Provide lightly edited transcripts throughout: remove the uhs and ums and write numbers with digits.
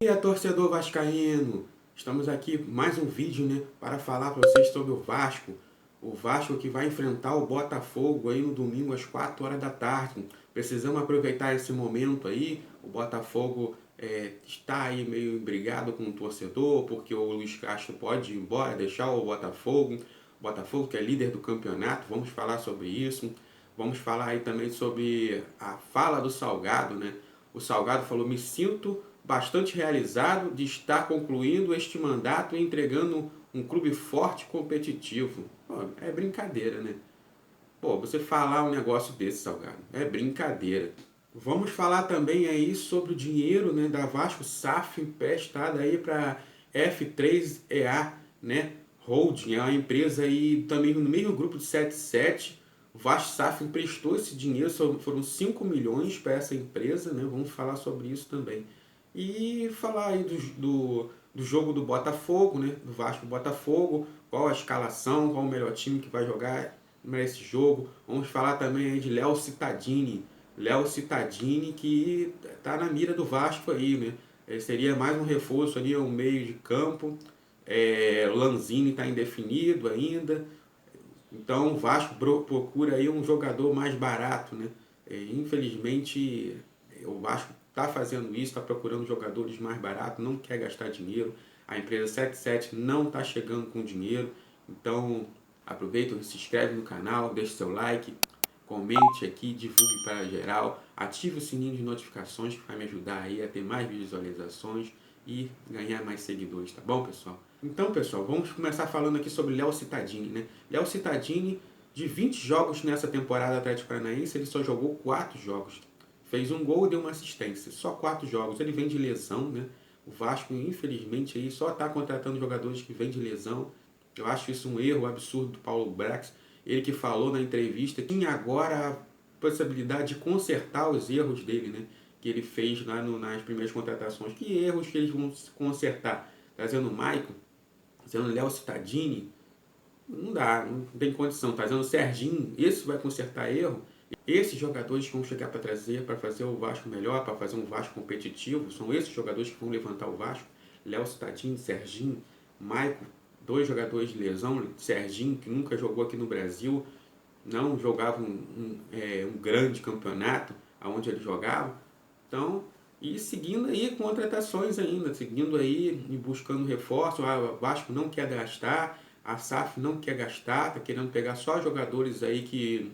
E a torcedor vascaíno, estamos aqui mais um vídeo, né, para falar para vocês sobre o Vasco que vai enfrentar o Botafogo aí no domingo às 4 horas da tarde. Precisamos aproveitar esse momento aí, o Botafogo está aí meio brigado com o torcedor, porque o Luiz Castro pode ir embora, deixar o Botafogo que é líder do campeonato, vamos falar sobre isso. Vamos falar aí também sobre a fala do Salgado, né? O Salgado falou: me sinto bastante realizado de estar concluindo este mandato e entregando um clube forte e competitivo. Pô, é brincadeira, né? Pô, você falar um negócio desse, Salgado, é brincadeira. Vamos falar também aí sobre o dinheiro, né, da Vasco SAF emprestada aí para F3EA, né? Holding, é uma empresa aí também no mesmo grupo de 77. O Vasco SAF emprestou esse dinheiro, foram 5 milhões para essa empresa, né? Vamos falar sobre isso também. E falar aí do jogo do Botafogo, né? Do Vasco Botafogo, qual a escalação, qual o melhor time que vai jogar nesse jogo. Vamos falar também aí de Léo Cittadini. Léo Cittadini que está na mira do Vasco aí, né? Seria mais um reforço ali, um meio de campo. Lanzini está indefinido ainda. Então o Vasco procura aí um jogador mais barato, né? Infelizmente o Vasco está fazendo isso, está procurando jogadores mais baratos, não quer gastar dinheiro. A empresa 77 não está chegando com dinheiro. Então aproveita, se inscreve no canal, deixe seu like, comente aqui, divulgue para geral, ative o sininho de notificações que vai me ajudar aí a ter mais visualizações e ganhar mais seguidores, tá bom, pessoal? Então, pessoal, vamos começar falando aqui sobre Léo Cittadini, né? Léo Cittadini, de 20 jogos nessa temporada Atlético Paranaense, ele só jogou 4 jogos. Fez um gol e deu uma assistência. Só 4 jogos. Ele vem de lesão, né? O Vasco, infelizmente, aí só está contratando jogadores que vêm de lesão. Eu acho isso um erro absurdo do Paulo Brax. Ele que falou na entrevista que tinha agora a possibilidade de consertar os erros dele, né? Que ele fez lá nas primeiras contratações. Que erros que eles vão consertar? Trazendo o Maicon, trazendo o Léo Cittadini, não dá, não tem condição. Trazendo o Serginho, esse vai consertar erro. Esses jogadores que vão chegar para trazer, para fazer o Vasco melhor, para fazer um Vasco competitivo, são esses jogadores que vão levantar o Vasco. Léo Cittadini, Serginho, Maicon, 2 jogadores de lesão. Serginho, que nunca jogou aqui no Brasil, não jogava um grande campeonato aonde ele jogava. Então, e seguindo aí contratações ainda, seguindo aí e buscando reforço. O Vasco não quer gastar, a SAF não quer gastar, está querendo pegar só jogadores aí que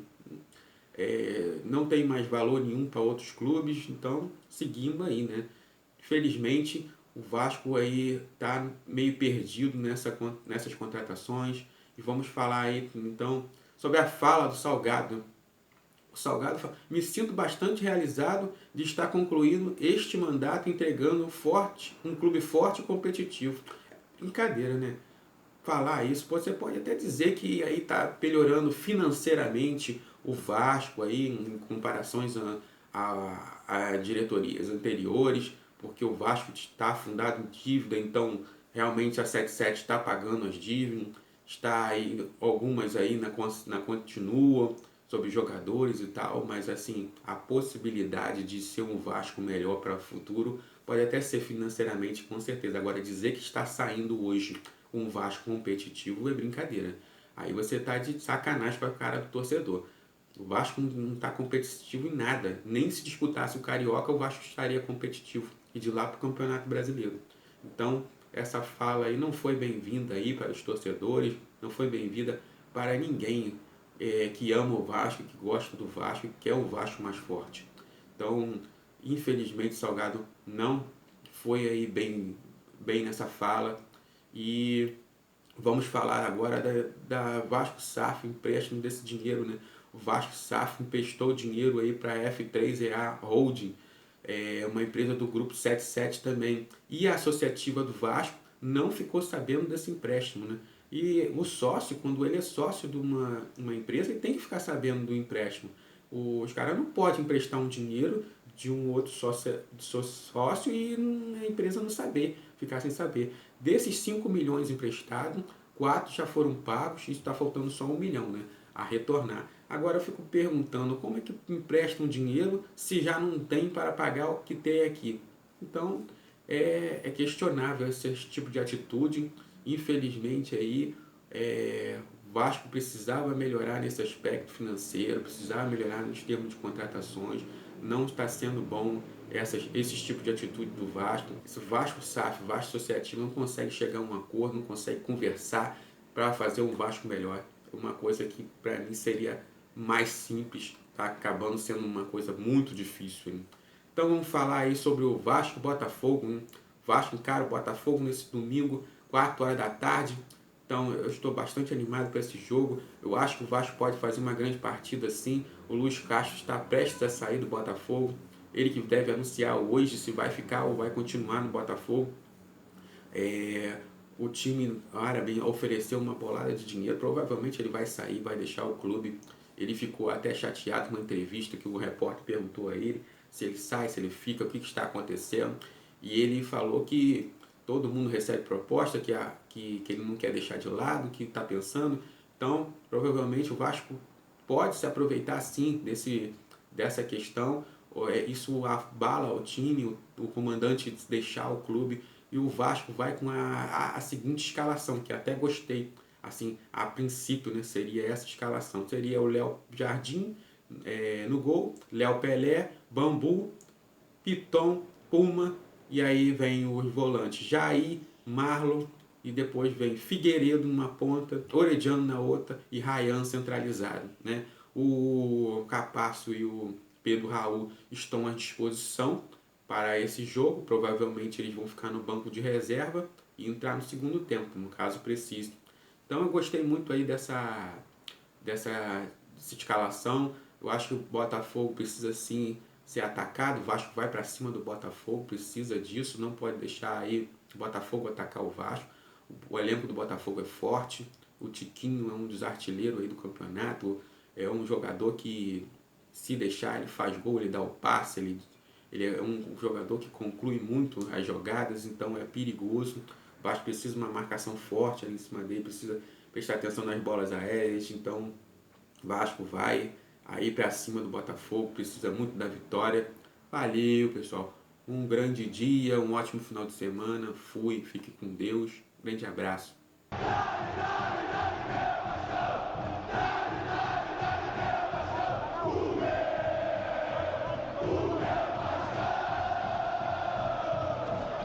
não tem mais valor nenhum para outros clubes. Então, seguindo aí, né? Infelizmente, o Vasco aí está meio perdido nessas contratações. E vamos falar aí, então, sobre a fala do Salgado. O Salgado fala: me sinto bastante realizado de estar concluindo este mandato entregando um clube forte e competitivo. Brincadeira, né? Falar isso, você pode até dizer que aí está melhorando financeiramente o Vasco aí, em comparações a diretorias anteriores, porque o Vasco está afundado em dívida, então realmente a 77 está pagando as dívidas, está aí algumas aí na continua sobre jogadores e tal, mas assim, a possibilidade de ser um Vasco melhor para o futuro pode até ser financeiramente, com certeza. Agora, dizer que está saindo hoje um Vasco competitivo é brincadeira. Aí você tá de sacanagem com a cara do torcedor. O Vasco não está competitivo em nada. Nem se disputasse o Carioca, o Vasco estaria competitivo. E de lá para o Campeonato Brasileiro. Então, essa fala aí não foi bem-vinda aí para os torcedores, não foi bem-vinda para ninguém que ama o Vasco, que gosta do Vasco, que quer o Vasco mais forte. Então, infelizmente, Salgado não foi aí bem nessa fala. E vamos falar agora da Vasco SAF, empréstimo desse dinheiro, né? O Vasco SAF emprestou dinheiro aí para a F3EA Holding, uma empresa do grupo 77 também. E a associativa do Vasco não ficou sabendo desse empréstimo, né? E o sócio, quando ele é sócio de uma empresa, ele tem que ficar sabendo do empréstimo. Os caras não podem emprestar um dinheiro de um outro sócio e a empresa não saber, ficar sem saber. Desses 5 milhões emprestados, 4 já foram pagos, e está faltando só 1 milhão, né, a retornar. Agora eu fico perguntando, como é que emprestam dinheiro se já não tem para pagar o que tem aqui? Então, é questionável esse tipo de atitude. Infelizmente aí o Vasco precisava melhorar nesse aspecto financeiro, precisava melhorar nos termos de contratações. Não está sendo bom esse tipo de atitude do Vasco. Esse Vasco SAF, Vasco Associativo, não consegue chegar a um acordo, não consegue conversar para fazer um Vasco melhor. Uma coisa que para mim seria mais simples, está acabando sendo uma coisa muito difícil. Né? Então vamos falar aí sobre o Vasco Botafogo. Né? Vasco encara o Botafogo nesse domingo, 4 horas da tarde. Então eu estou bastante animado para esse jogo. Eu acho que o Vasco pode fazer uma grande partida sim. O Luiz Castro está prestes a sair do Botafogo. Ele que deve anunciar hoje se vai ficar ou vai continuar no Botafogo. O time árabe ofereceu uma bolada de dinheiro. Provavelmente ele vai sair, vai deixar o clube. Ele ficou até chateado numa entrevista que o repórter perguntou a ele se ele sai, se ele fica, o que está acontecendo. E ele falou que todo mundo recebe proposta, que ele não quer deixar de lado, que está pensando. Então, provavelmente o Vasco pode se aproveitar sim dessa questão. Isso abala o time, o comandante deixar o clube. E o Vasco vai com a seguinte escalação, que até gostei. Assim, a princípio, né, seria essa escalação. Seria o Léo Jardim no gol, Léo Pelé, Bambu, Piton, Puma, e aí vem os volantes Jair, Marlon, e depois vem Figueiredo numa ponta, Orediano na outra e Ryan centralizado. Né? O Capasso e o Pedro Raul estão à disposição para esse jogo. Provavelmente eles vão ficar no banco de reserva e entrar no segundo tempo, no caso preciso. Então eu gostei muito aí dessa escalação. Eu acho que o Botafogo precisa sim ser atacado. O Vasco vai para cima do Botafogo, precisa disso. Não pode deixar aí o Botafogo atacar o Vasco. O elenco do Botafogo é forte. O Tiquinho é um dos artilheiros aí do campeonato. É um jogador que, se deixar, ele faz gol, ele dá o passe, ele é um jogador que conclui muito as jogadas, então é perigoso. O Vasco precisa de uma marcação forte ali em cima dele, precisa prestar atenção nas bolas aéreas. Então o Vasco vai aí para cima do Botafogo, precisa muito da vitória. Valeu, pessoal. Um grande dia, um ótimo final de semana. Fui, fique com Deus. Grande abraço.